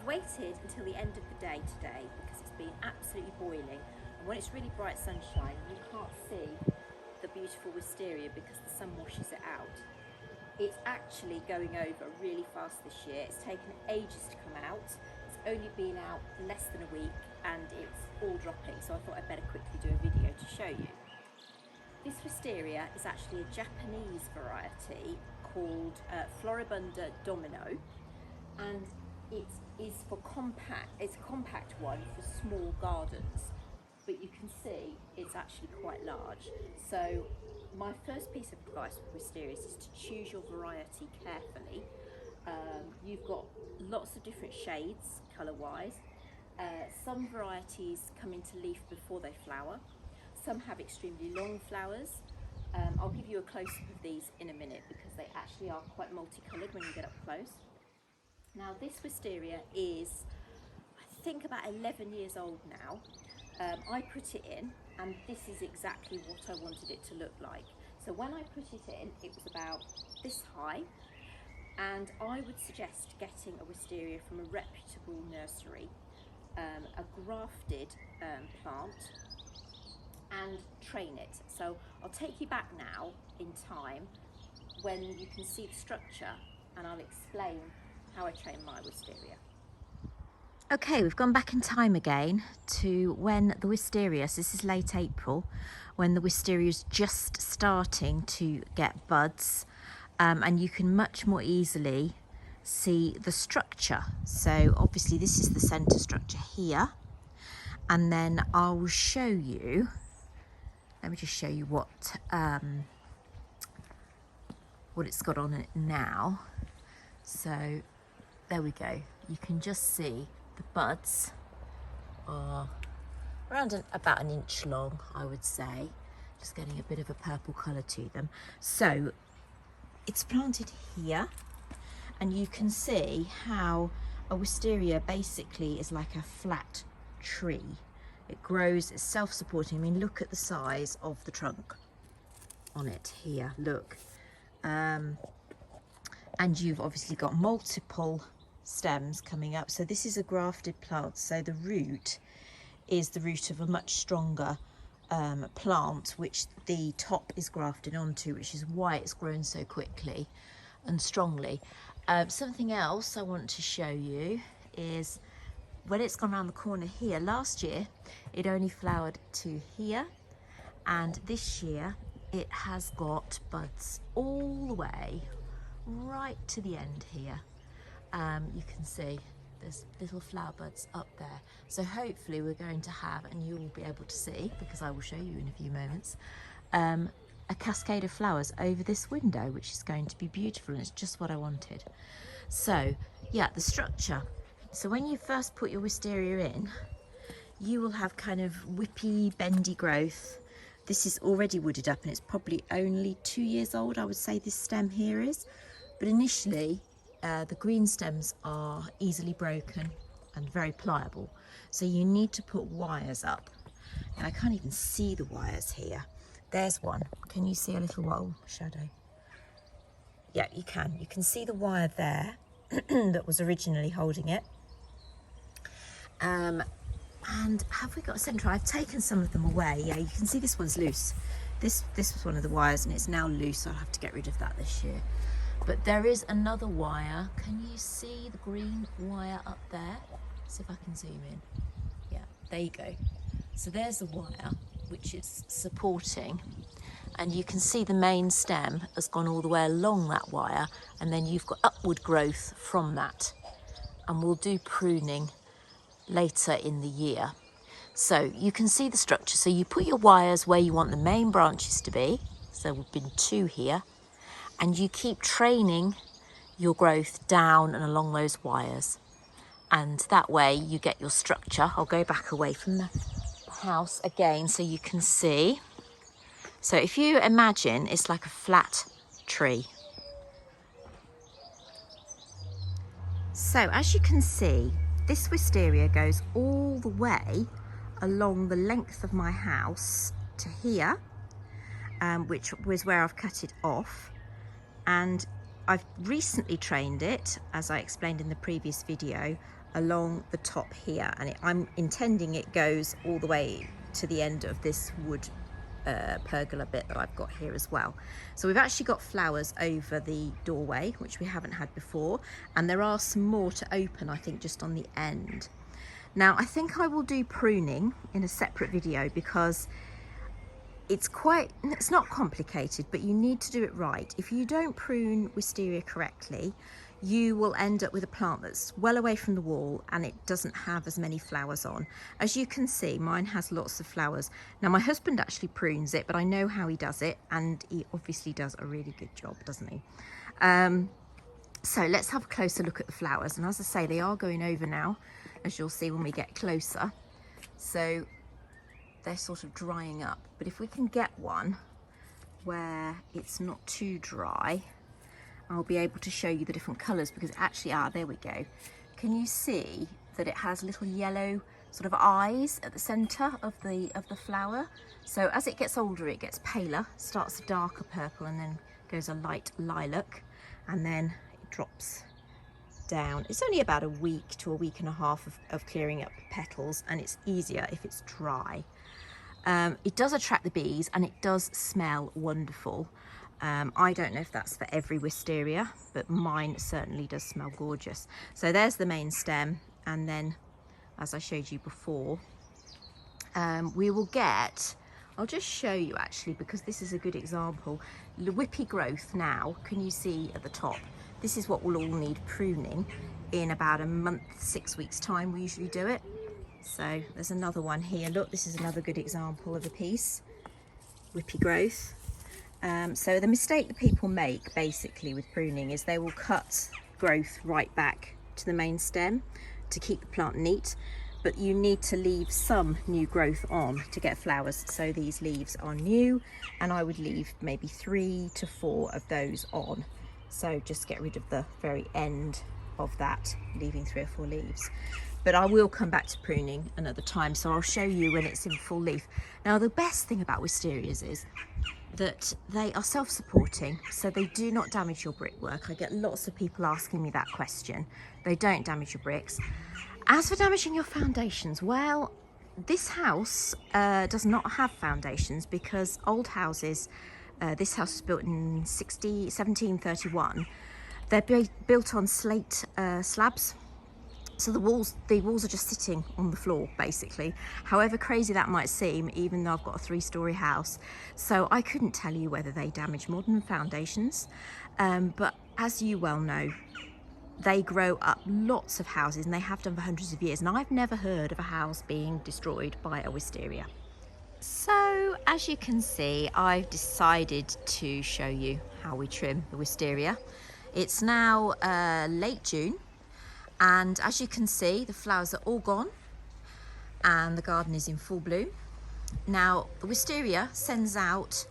waited until the end of the day today because it's been absolutely boiling, and when it's really bright sunshine you can't see the beautiful wisteria because the sun washes it out. It's actually going over really fast this year. It's taken ages to come out. It's only been out less than a week and it's all dropping, so I thought I'd better quickly do a video to show you. This wisteria is actually a Japanese variety called Floribunda Domino, and it is for compact. It's a compact one for small gardens, but you can see it's actually quite large. So my first piece of advice with wisterias is to choose your variety carefully. You've got lots of different shades colour-wise. Some varieties come into leaf before they flower. Some have extremely long flowers. I'll give you a close-up of these in a minute because they actually are quite multicoloured when you get up close. Now this wisteria is, I think, about 11 years old now. I put it in and this is exactly what I wanted it to look like. So when I put it in, it was about this high, and I would suggest getting a wisteria from a reputable nursery, a grafted plant, and train it. So I'll take you back now in time when you can see the structure, and I'll explain how I train my wisteria. Okay, we've gone back in time again to when the wisteria, so this is late April, when the wisteria is just starting to get buds, and you can much more easily see the structure. So obviously this is the centre structure here, and then I'll show you, let me just show you what it's got on it now. So there we go, you can just see the buds are around about an inch long, I would say, just getting a bit of a purple colour to them. So it's planted here, and you can see how a wisteria basically is like a flat tree. It grows, it's self-supporting. I mean, look at the size of the trunk on it here, look. And you've obviously got multiple stems coming up. So this is a grafted plant, so the root is the root of a much stronger plant, which the top is grafted onto, which is why it's grown so quickly and strongly. Something else I want to show you is when it's gone around the corner here. Last year it only flowered to here, and this year it has got buds all the way right to the end here. You can see there's little flower buds up there. So hopefully we're going to have, and you will be able to see, because I will show you in a few moments, a cascade of flowers over this window, which is going to be beautiful, and it's just what I wanted. So yeah, the structure. So when you first put your wisteria in, you will have kind of whippy, bendy growth. This is already wooded up and it's probably only 2 years old, I would say this stem here is. But initially, the green stems are easily broken and very pliable. So you need to put wires up. And I can't even see the wires here. There's one. Can you see a little shadow? Yeah, you can. You can see the wire there that was originally holding it. And have we got a centre? I've taken some of them away. Yeah, you can see this one's loose. This was one of the wires and it's now loose, so I'll have to get rid of that this year. But there is another wire. Can you see the green wire up there? See if I can zoom in. Yeah, there you go. So there's the wire which is supporting, and you can see the main stem has gone all the way along that wire, and then you've got upward growth from that. And we'll do pruning later in the year. So you can see the structure. So you put your wires where you want the main branches to be. So we've been 2 here. And you keep training your growth down and along those wires. And that way you get your structure. I'll go back away from the house again so you can see. So if you imagine it's like a flat tree. So as you can see, this wisteria goes all the way along the length of my house to here, which was where I've cut it off. And I've recently trained it, as I explained in the previous video, along the top here, and I'm intending it goes all the way to the end of this wood pergola bit that I've got here as well. So we've actually got flowers over the doorway, which we haven't had before, and there are some more to open, I think, just on the end. Now I think I will do pruning in a separate video, because it's not complicated, but you need to do it right. If you don't prune wisteria correctly, you will end up with a plant that's well away from the wall and it doesn't have as many flowers on. As you can see, mine has lots of flowers. Now my husband actually prunes it, but I know how he does it, and he obviously does a really good job, doesn't he? So let's have a closer look at the flowers, and as I say, they are going over now, as you'll see when we get closer. So they're sort of drying up, but if we can get one where it's not too dry, I'll be able to show you the different colours, because actually, there we go. Can you see that it has little yellow sort of eyes at the centre of the flower? So as it gets older, it gets paler, starts a darker purple, and then goes a light lilac, and then it drops down. It's only about a week to a week and a half of clearing up petals, and it's easier if it's dry. It does attract the bees, and it does smell wonderful. I don't know if that's for every wisteria, but mine certainly does smell gorgeous. So there's the main stem, and then, as I showed you before, we will get, I'll just show you actually, because this is a good example, the whippy growth now. Can you see at the top? This is what will all need pruning in about a month, 6 weeks time. We usually do it. So there's another one here. Look, this is another good example of a piece, whippy growth. So the mistake that people make basically with pruning is they will cut growth right back to the main stem to keep the plant neat, but you need to leave some new growth on to get flowers. So these leaves are new, and I would leave maybe 3 to 4 of those on. So just get rid of the very end of that, leaving 3 or 4 leaves. But I will come back to pruning another time, so I'll show you when it's in full leaf. Now the best thing about wisterias is that they are self-supporting, so they do not damage your brickwork. I get lots of people asking me that question. They don't damage your bricks. As for damaging your foundations, well, this house does not have foundations, because old houses, this house was built in 1731, they're built on slate slabs. So the walls are just sitting on the floor, basically. However crazy that might seem, even though I've got a 3-storey house. So I couldn't tell you whether they damage modern foundations, but as you well know, they grow up lots of houses, and they have done for hundreds of years, and I've never heard of a house being destroyed by a wisteria. So as you can see, I've decided to show you how we trim the wisteria. It's now late June, and as you can see, the flowers are all gone and the garden is in full bloom. Now the wisteria sends out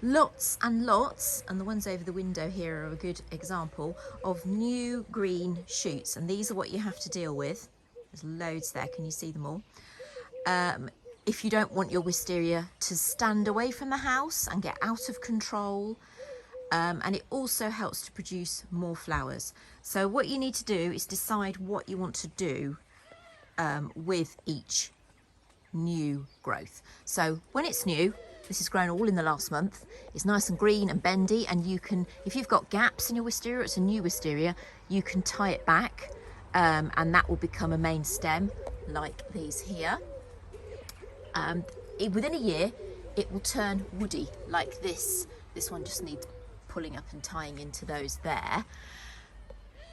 lots and lots, and the ones over the window here are a good example of new green shoots, and these are what you have to deal with. There's loads there, can you see them all? If you don't want your wisteria to stand away from the house and get out of control, and it also helps to produce more flowers. So what you need to do is decide what you want to do with each new growth. So when it's new, this is grown all in the last month, it's nice and green and bendy, and you can, if you've got gaps in your wisteria, it's a new wisteria, you can tie it back, and that will become a main stem like these here. Within a year, it will turn woody like this. This one just needs pulling up and tying into those there.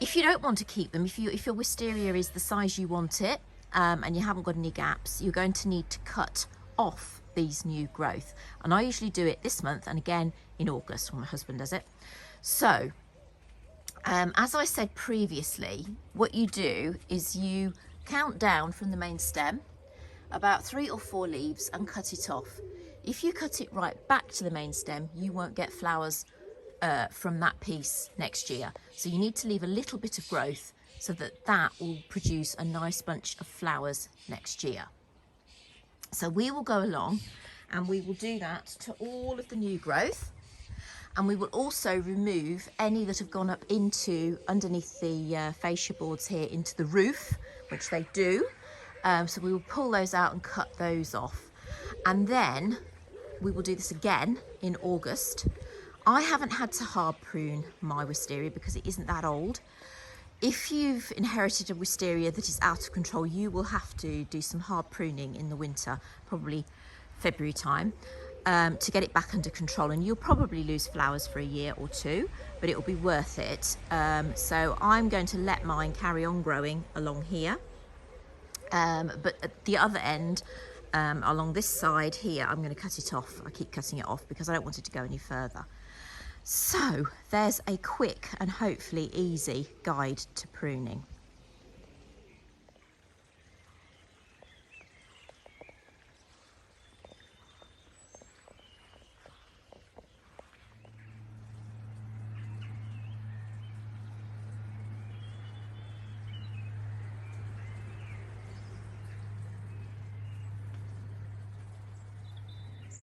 If you don't want to keep them, if your wisteria is the size you want it, and you haven't got any gaps, you're going to need to cut off these new growth. And I usually do it this month, and again in August when my husband does it. So as I said previously, what you do is you count down from the main stem about 3 or 4 leaves and cut it off. If you cut it right back to the main stem, you won't get flowers from that piece next year. So you need to leave a little bit of growth so that that will produce a nice bunch of flowers next year. So we will go along and we will do that to all of the new growth. And we will also remove any that have gone up into underneath the fascia boards here into the roof, which they do. So we will pull those out and cut those off. And then we will do this again in August. I haven't had to hard prune my wisteria because it isn't that old. If you've inherited a wisteria that is out of control, you will have to do some hard pruning in the winter, probably February time, to get it back under control. And you'll probably lose flowers for a year or two, but it will be worth it. So I'm going to let mine carry on growing along here. But at the other end, along this side here, I'm going to cut it off. I keep cutting it off because I don't want it to go any further. So there's a quick and hopefully easy guide to pruning.